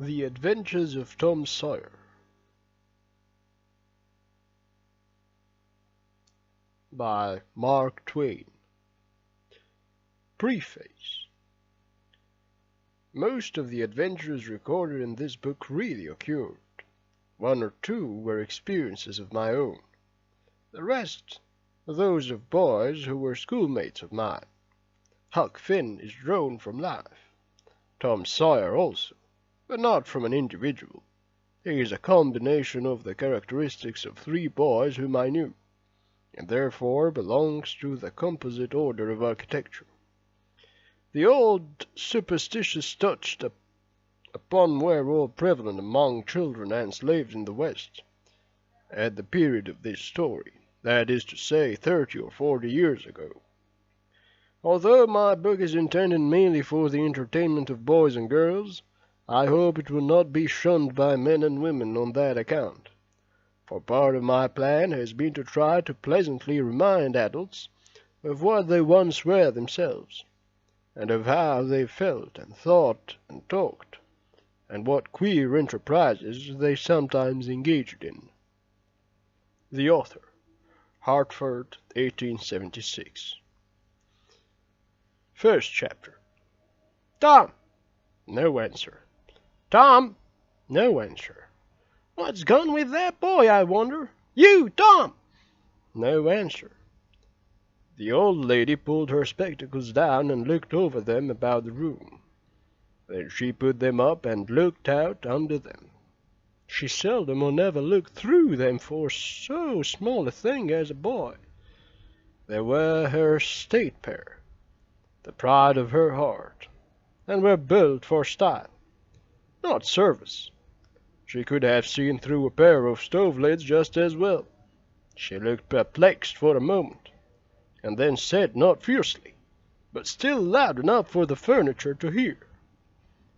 The Adventures of Tom Sawyer by Mark Twain. Preface. Most of the adventures recorded in this book really occurred. One or two were experiences of my own. The rest are those of boys who were schoolmates of mine. Huck Finn is drawn from life. Tom Sawyer also, but not from an individual. He is a combination of the characteristics of three boys whom I knew, and therefore belongs to the composite order of architecture. The old superstitious touch upon were all prevalent among children and slaves in the West, at the period of this story, that is to say 30 or 40 years ago. Although my book is intended mainly for the entertainment of boys and girls, I hope it will not be shunned by men and women on that account, for part of my plan has been to try to pleasantly remind adults of what they once were themselves, and of how they felt and thought and talked, and what queer enterprises they sometimes engaged in. The Author, Hartford, 1876. First chapter. Tom! No answer. Tom! No answer. What's gone with that boy, I wonder? You, Tom! No answer. The old lady pulled her spectacles down and looked over them about the room. Then she put them up and looked out under them. She seldom or never looked through them for so small a thing as a boy. They were her state pair, the pride of her heart, and were built for style, not service. She could have seen through a pair of stove lids just as well. She looked perplexed for a moment, and then said not fiercely, but still loud enough for the furniture to hear,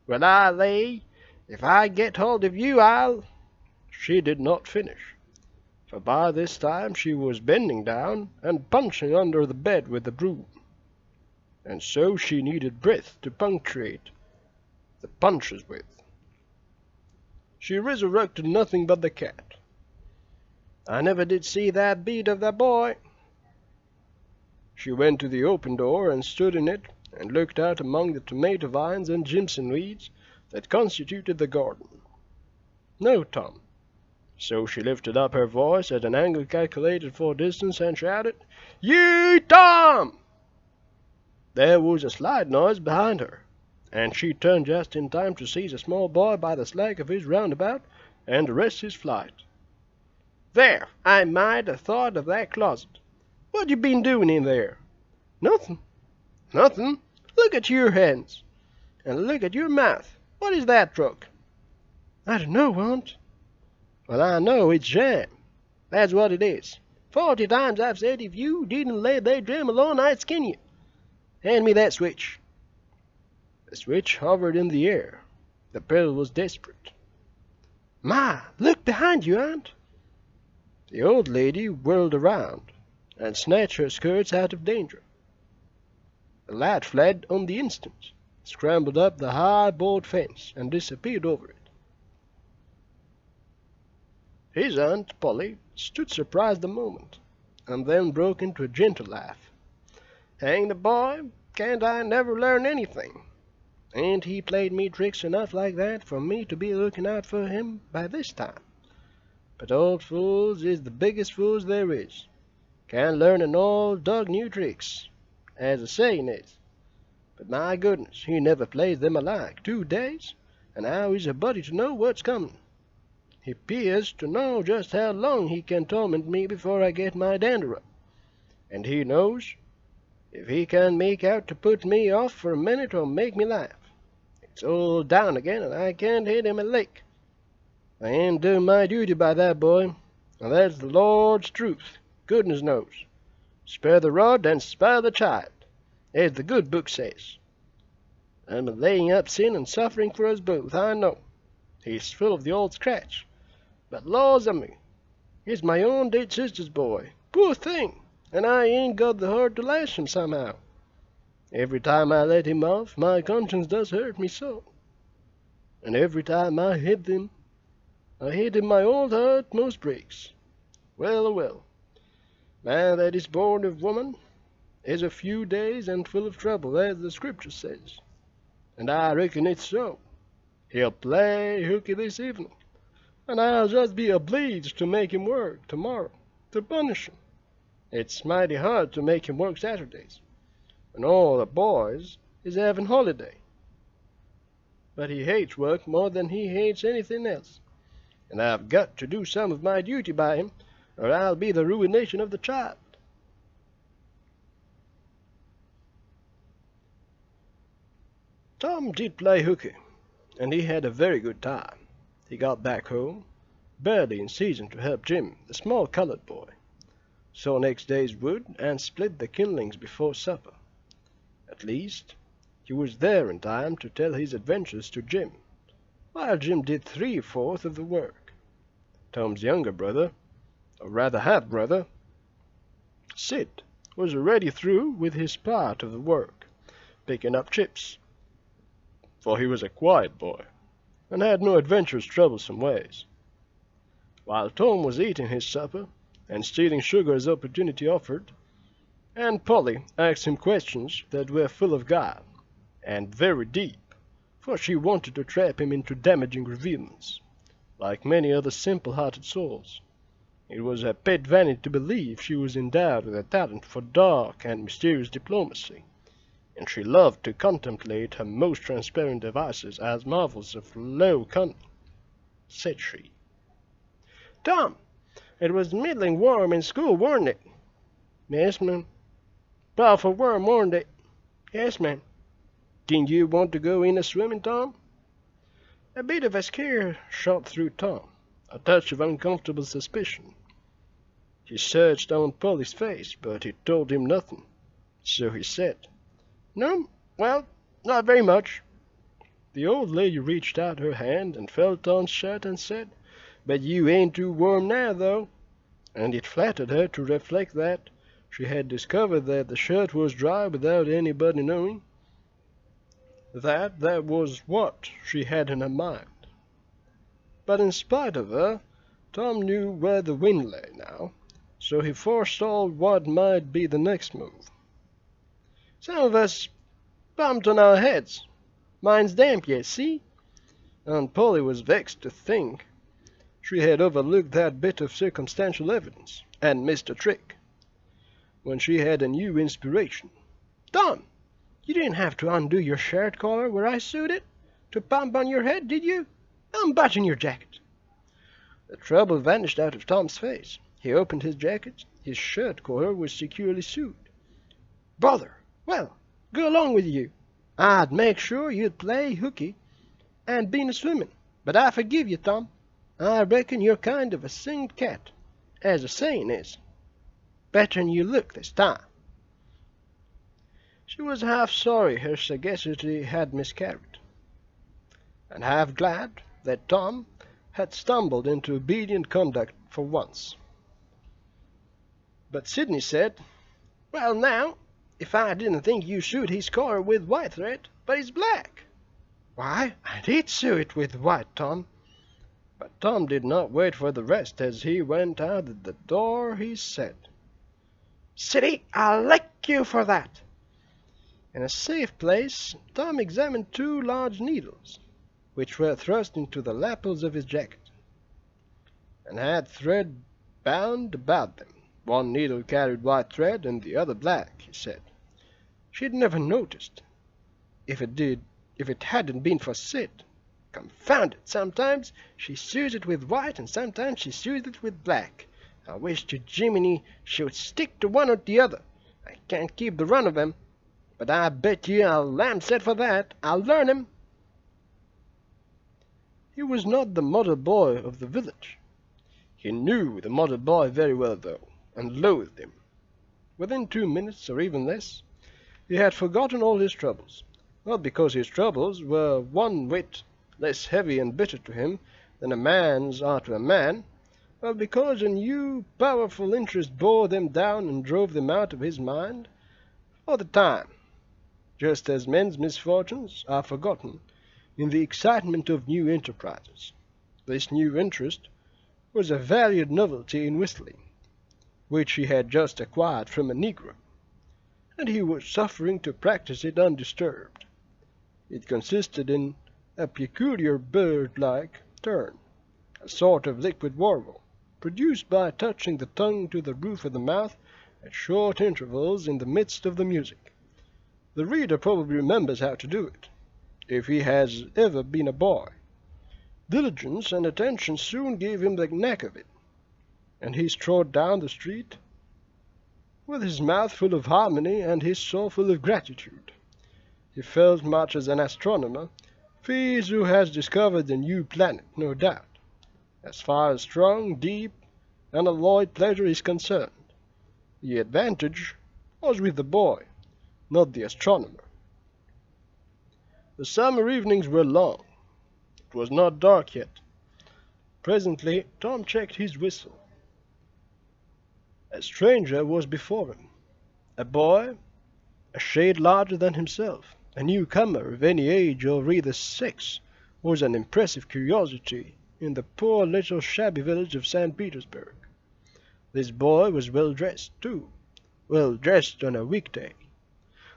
"Well, I lay, if I get hold of you, I'll—" She did not finish, for by this time she was bending down and punching under the bed with the broom, and so she needed breath to punctuate the punches with. She resurrected nothing but the cat. I never did see that beat of that boy. She went to the open door and stood in it and looked out among the tomato vines and jimson weeds that constituted the garden. No, Tom. So she lifted up her voice at an angle calculated for distance and shouted, "You, Tom!" There was a slight noise behind her, and she turned just in time to seize a small boy by the slack of his roundabout and arrest his flight. "There, I might have thought of that closet. What you been doing in there?" "Nothing." "Nothing? Look at your hands, and look at your mouth. What is that truck?" "I don't know, Aunt." "Well, I know it's jam. That's what it is. 40 times I've said if you didn't lay that jam alone, I'd skin you. Hand me that switch." The switch hovered in the air. The pedal was desperate. "My, look behind you, Aunt." The old lady whirled around and snatched her skirts out of danger. The lad fled on the instant, scrambled up the high board fence, and disappeared over it. His Aunt Polly stood surprised a moment, and then broke into a gentle laugh. "Hang the boy, can't I never learn anything? Ain't he played me tricks enough like that for me to be looking out for him by this time? But old fools is the biggest fools there is. Can't learn an old dog new tricks, as the saying is. But my goodness, he never plays them alike 2 days, and how is a buddy to know what's coming? He appears to know just how long he can torment me before I get my dander up, and he knows if he can make out to put me off for a minute or make me laugh, it's all down again, and I can't hit him a lick. I ain't doing my duty by that boy, and that's the Lord's truth, goodness knows. Spare the rod and spare the child, as the good book says. I'm laying up sin and suffering for us both, I know. He's full of the old scratch, but laws a me, he's my own dead sister's boy, poor thing, and I ain't got the heart to lash him somehow. Every time I let him off, my conscience does hurt me so." and every time I hit him my old heart most breaks. Well, well, man that is born of woman is a few days and full of trouble, as the scripture says, and I reckon it's so. He'll play hooky this evening, and I'll just be obliged to make him work tomorrow, to punish him. It's mighty hard to make him work Saturdays, when all the boys is having holiday. But he hates work more than he hates anything else, and I've got to do some of my duty by him, or I'll be the ruination of the child. Tom did play hooky, and he had a very good time. He got back home, barely in season to help Jim, the small colored boy, saw next day's wood, and split the kindlings before supper. At least, he was there in time to tell his adventures to Jim, while Jim did 3/4 of the work. Tom's younger brother, or rather half-brother, Sid, was already through with his part of the work, picking up chips, for he was a quiet boy, and had no adventurous, troublesome ways. While Tom was eating his supper, and stealing sugar as opportunity offered, Aunt Polly asked him questions that were full of guile, and very deep, for she wanted to trap him into damaging revealments. Like many other simple-hearted souls, it was her pet vanity to believe she was endowed with a talent for dark and mysterious diplomacy, and she loved to contemplate her most transparent devices as marvels of low cunning. Said she, "Tom, it was middling warm in school, warn't it?" "Yes, ma'am." "Powerful warm, warn't it?" "Yes, ma'am." "Didn't you want to go in a-swimming, Tom?" A bit of a scare shot through Tom, a touch of uncomfortable suspicion. He searched Aunt Polly's face, but it told him nothing, so he said, "No, well, not very much." The old lady reached out her hand and felt Tom's shirt and said, "But you ain't too warm now, though," and it flattered her to reflect that she had discovered that the shirt was dry without anybody knowing. That was what she had in her mind. But in spite of her, Tom knew where the wind lay now, so he forestalled what might be the next move. "Some of us bumped on our heads. Mine's damp yet, see?" Aunt Polly was vexed to think she had overlooked that bit of circumstantial evidence, and missed a trick, when she had a new inspiration. "Tom, you didn't have to undo your shirt collar where I sewed it, to bump on your head, did you? Unbutton your jacket." The trouble vanished out of Tom's face. He opened his jacket. His shirt collar was securely sewed. "Bother! Well, go along with you. I'd make sure you'd play hooky and been a-swimming, but I forgive you, Tom. I reckon you're kind of a singed cat, as the saying is. Better'n you look this time." She was half sorry her sagacity had miscarried, and half glad that Tom had stumbled into obedient conduct for once. But Sidney said, "Well now, if I didn't think you sewed his collar with white thread, but it's black." "Why, I did sew it with white, Tom." But Tom did not wait for the rest. As he went out at the door, he said, "Sidney, I'll lick you for that." In a safe place, Tom examined 2 large needles, which were thrust into the lapels of his jacket, and had thread bound about them. One needle carried white thread, and the other black, he said. She'd never noticed, if it hadn't been for Sid. Confound it, sometimes she sews it with white, and sometimes she sews it with black. I wish to Jiminy she would stick to one or the other. I can't keep the run of 'em. But I bet you I'll lamb set for that. I'll learn him." He was not the model boy of the village. He knew the model boy very well, though, and loathed him. Within 2 minutes, or even less, he had forgotten all his troubles, not because his troubles were one whit less heavy and bitter to him than a man's are to a man, but because a new, powerful interest bore them down and drove them out of his mind for the time, just as men's misfortunes are forgotten in the excitement of new enterprises. This new interest was a valued novelty in whistling, which he had just acquired from a negro, and he was suffering to practice it undisturbed. It consisted in a peculiar bird-like turn, a sort of liquid warble, produced by touching the tongue to the roof of the mouth at short intervals in the midst of the music. The reader probably remembers how to do it, if he has ever been a boy. Diligence and attention soon gave him the knack of it, and he strode down the street with his mouth full of harmony and his soul full of gratitude. He felt much as an astronomer feels who has discovered a new planet, no doubt, as far as strong, deep, unalloyed pleasure is concerned. The advantage was with the boy, not the astronomer. The summer evenings were long. It was not dark yet. Presently Tom checked his whistle. A stranger was before him, a boy, a shade larger than himself. A newcomer of any age or either sex was an impressive curiosity in the poor little shabby village of St. Petersburg. This boy was well dressed, too, well dressed on a weekday.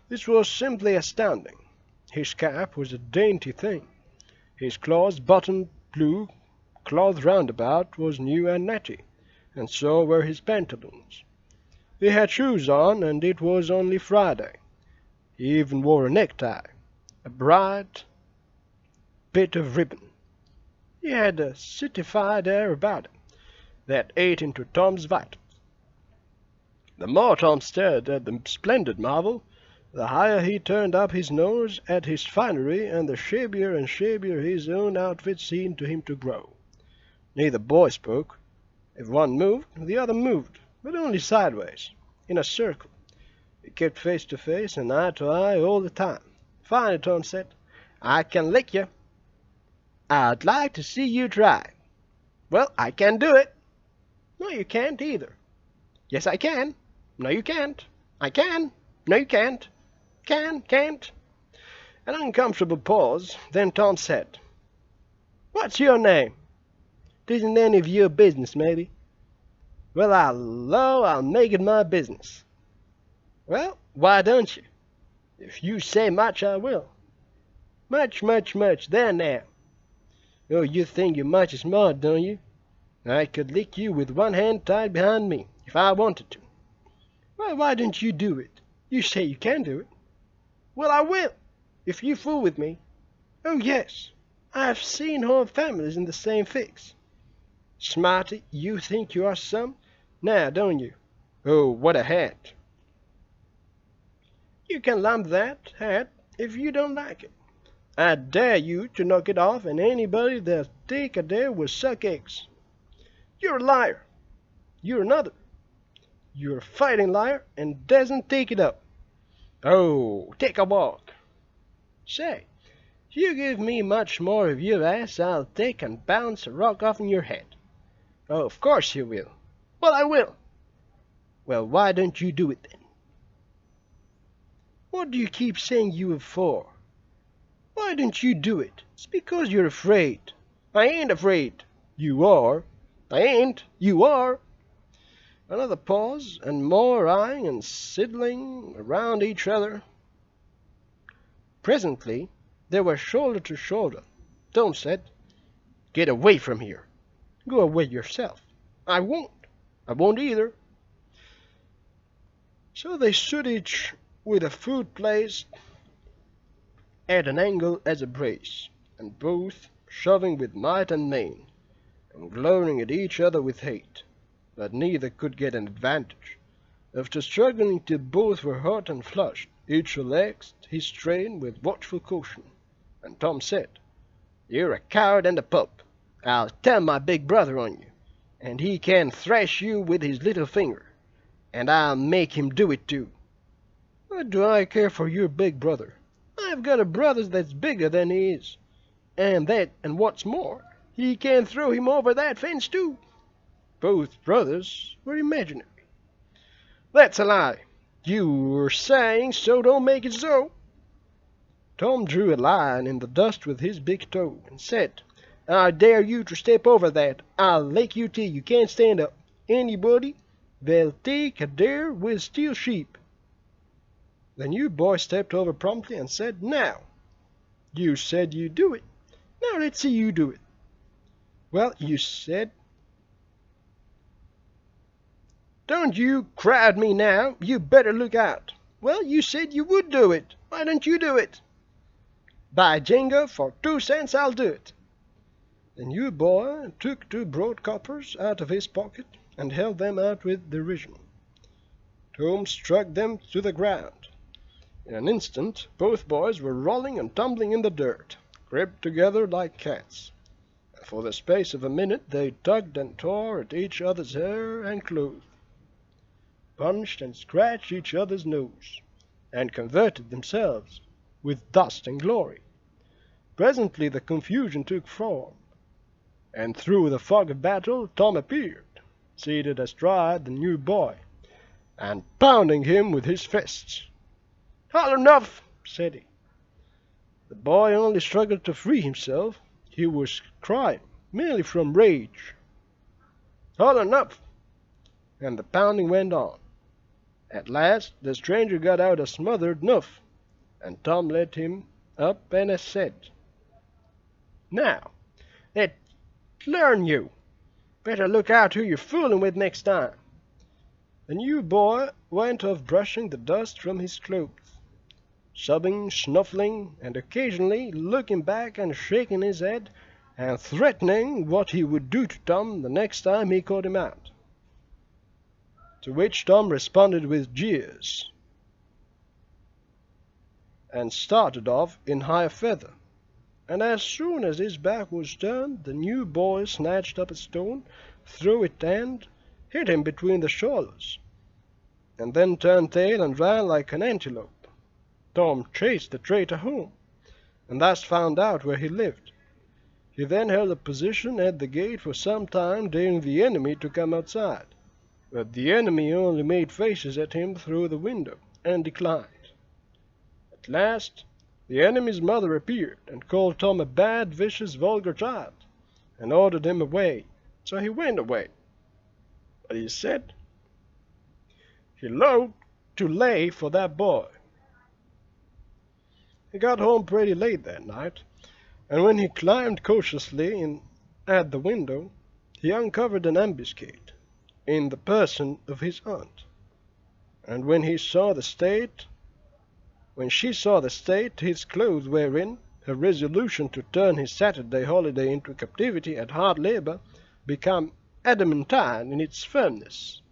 This was simply astounding. His cap was a dainty thing. His close-buttoned blue cloth roundabout was new and natty, and so were his pantaloons. He had shoes on, and it was only Friday. He even wore a necktie, a bright bit of ribbon. He had a citified air about him that ate into Tom's vitals. The more Tom stared at the splendid marvel, the higher he turned up his nose at his finery, and the shabbier and shabbier his own outfit seemed to him to grow. Neither boy spoke. If one moved, the other moved, but only sideways, in a circle. They kept face to face and eye to eye all the time. Finally Tom said, "I can lick you. I'd like to see you try." "Well, I can do it." "No, you can't either." "Yes, I can." "No, you can't." "I can." "No, you can't." Can't. An uncomfortable pause. Then Tom said, "What's your name?" "'Tisn't any of your business, maybe." "Well, I'll make it my business." "Well, why don't you?" "If you say much, I will." Much. There now." "Oh, you think you're mighty smart, don't you? I could lick you with one hand tied behind me, if I wanted to." "Well, why don't you do it? You say you can do it." "Well, I will, if you fool with me." "Oh, yes, I've seen whole families in the same fix." "Smarty, you think you are some, now, don't you?" "Oh, what a hat!" "You can lump that hat if you don't like it. I dare you to knock it off, and anybody that'll take a dare will suck eggs." "You're a liar." "You're another. You're a fighting liar, and doesn't take it up." "Oh, take a walk." "Say, if you give me much more of your ass, I'll take and bounce a rock off in your head." "Oh, of course you will." "Well, I will." "Well, why don't you do it then?" "What do you keep saying you will for? Why don't you do it?" "It's because you're afraid." "I ain't afraid." "You are." "I ain't." "You are." Another pause, and more eyeing and sidling around each other. Presently they were shoulder to shoulder. Tom said, "Get away from here." "Go away yourself." "I won't." "I won't either." So they stood each with a foot placed at an angle as a brace, and both shoving with might and main, and glaring at each other with hate. But neither could get an advantage. After struggling till both were hot and flushed, each relaxed his strain with watchful caution, and Tom said, "You're a coward and a pup. I'll tell my big brother on you, and he can thrash you with his little finger, and I'll make him do it too." "What do I care for your big brother? I've got a brother that's bigger than he is, and what's more, he can throw him over that fence too." Both brothers were imaginary. "That's a lie." "You're saying so, don't make it so." Tom drew a line in the dust with his big toe and said, "I dare you to step over that. I'll lick you till you can't stand up. Anybody that'll take a dare will steal sheep." The new boy stepped over promptly and said, "Now, you said you'd do it. Now let's see you do it." "Well, you said—" "Don't you crowd me now. You better look out." "Well, you said you would do it. Why don't you do it?" "By jingo, for 2 cents I'll do it." The new boy took 2 broad coppers out of his pocket and held them out with derision. Tom struck them to the ground. In an instant both boys were rolling and tumbling in the dirt, gripped together like cats. And for the space of a minute they tugged and tore at each other's hair and clothes, punched and scratched each other's nose, and converted themselves with dust and glory. Presently the confusion took form, and through the fog of battle Tom appeared, seated astride the new boy, and pounding him with his fists. "Holler enough," said he. The boy only struggled to free himself. He was crying, merely from rage. "Holler enough," and the pounding went on. At last the stranger got out a smothered "nuff," and Tom led him up and said, "Now, let's learn you. Better look out who you're fooling with next time." The new boy went off brushing the dust from his clothes, sobbing, snuffling, and occasionally looking back and shaking his head and threatening what he would do to Tom the next time he caught him out. To which Tom responded with jeers, and started off in high feather. And as soon as his back was turned, the new boy snatched up a stone, threw it and hit him between the shoulders, and then turned tail and ran like an antelope. Tom chased the traitor home, and thus found out where he lived. He then held a position at the gate for some time, daring the enemy to come outside. But the enemy only made faces at him through the window, and declined. At last the enemy's mother appeared, and called Tom a bad, vicious, vulgar child, and ordered him away. So he went away. But he said he loved to lay for that boy. He got home pretty late that night, and when he climbed cautiously in at the window, he uncovered an ambuscade in the person of his aunt. And when she saw the state his clothes were in, her resolution to turn his Saturday holiday into captivity at hard labor became adamantine in its firmness.